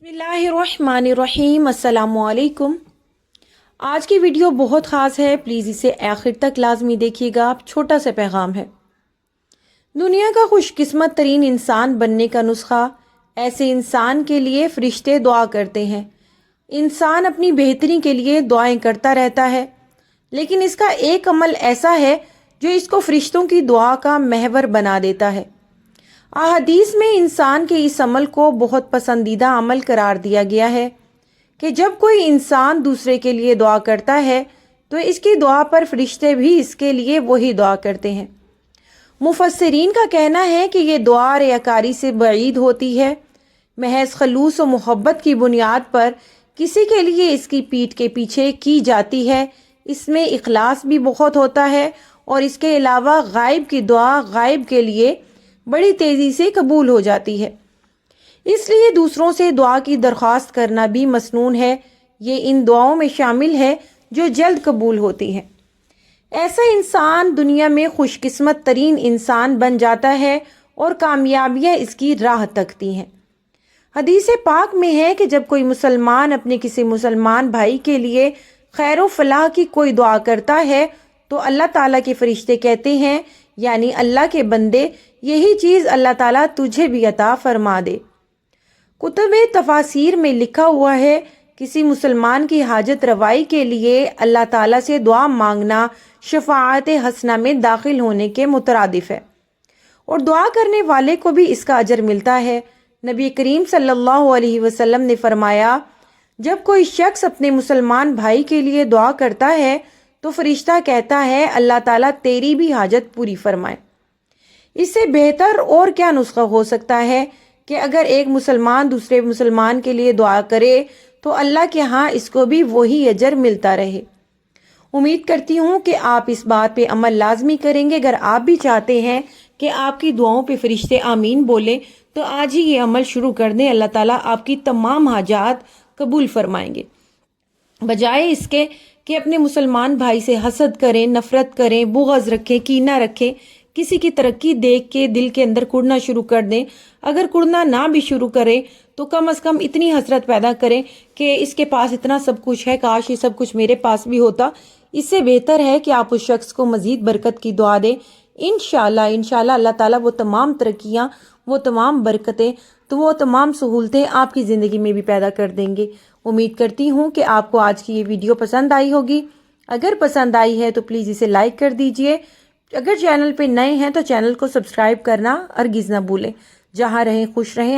बिस्मिल्लाहिर्रहमानिर्रहीम, अस्सलामुअलैकुम। आज की वीडियो बहुत ख़ास है, प्लीज़ इसे आखिर तक लाजमी देखिएगा। छोटा सा पैगाम है। दुनिया का खुशकिस्मत तरीन इंसान बनने का नुस्खा, ऐसे इंसान के लिए फ़रिश्ते दुआ करते हैं। इंसान अपनी बेहतरी के लिए दुआएं करता रहता है, लेकिन इसका एक अमल ऐसा है जो इसको फ़रिश्तों की दुआ का महवर बना देता है। अहादीस में इंसान के इस अमल को बहुत पसंदीदा अमल करार दिया गया है कि जब कोई इंसान दूसरे के लिए दुआ करता है तो इसकी दुआ पर फरिश्ते भी इसके लिए वही दुआ करते हैं। मुफस्सिरीन का कहना है कि ये दुआ रियाकारी से बईद होती है। महज खलूस और मोहब्बत की बुनियाद पर किसी के लिए इसकी पीठ के पीछे की जाती है। इसमें इखलास भी बहुत होता है और इसके अलावा गायब की दुआ गायब के लिए बड़ी तेज़ी से कबूल हो जाती है। इसलिए दूसरों से दुआ की दरख्वास्त करना भी मसनून है। ये इन दुआओं में शामिल है जो जल्द कबूल होती हैं। ऐसा इंसान दुनिया में खुशकिस्मत तरीन इंसान बन जाता है और कामयाबियाँ इसकी राह तकती हैं। हदीस पाक में है कि जब कोई मुसलमान अपने किसी मुसलमान भाई के लिए खैर व फलाह की कोई दुआ करता है तो अल्लाह ताला के फरिश्ते कहते हैं, यानी अल्लाह के बंदे, यही चीज़ अल्लाह ताला तुझे भी अता फरमा दे। कुतुब तफासीर में लिखा हुआ है, किसी मुसलमान की हाजत रवाई के लिए अल्लाह ताला से दुआ मांगना शफाअत हसना में दाखिल होने के मुतरादिफ है और दुआ करने वाले को भी इसका अजर मिलता है। नबी करीम सल्लल्लाहु अलैहि वसल्लम ने फरमाया, जब कोई शख्स अपने मुसलमान भाई के लिए दुआ करता है तो फरिश्ता कहता है, अल्लाह ताला तेरी भी हाजत पूरी फरमाए। इससे बेहतर और क्या नुस्खा हो सकता है कि अगर एक मुसलमान दूसरे मुसलमान के लिए दुआ करे तो अल्लाह के यहाँ इसको भी वही अजर मिलता रहे। उम्मीद करती हूँ कि आप इस बात पे अमल लाजमी करेंगे। अगर आप भी चाहते हैं कि आपकी दुआओं पे फरिश्ते आमीन बोलें तो आज ही ये अमल शुरू कर दें। अल्लाह ताला आपकी तमाम हाजात कबूल फरमाएंगे। बजाय इसके कि अपने मुसलमान भाई से हसद करें, नफरत करें, बुग़्ज़ रखें, कीना रखें, किसी की तरक्की देख के दिल के अंदर कुड़ना शुरू कर दें। अगर कुड़ना ना भी शुरू करें तो कम से कम इतनी हसरत पैदा करें कि इसके पास इतना सब कुछ है, काश ये सब कुछ मेरे पास भी होता। इससे बेहतर है कि आप उस शख्स को मज़ीद बरकत की दुआ दें। इंशाअल्लाह अल्लाह ताला वो तमाम तरक्कियाँ, वो तमाम बरकतें, तो वो तमाम सहूलतें आपकी ज़िंदगी में भी पैदा कर देंगे। उम्मीद करती हूँ कि आपको आज की ये वीडियो पसंद आई होगी। अगर पसंद आई है तो प्लीज़ इसे लाइक कर दीजिए। अगर चैनल पे नए हैं तो चैनल को सब्सक्राइब करना हरगिज़ ना भूलें। जहाँ रहें खुश रहें।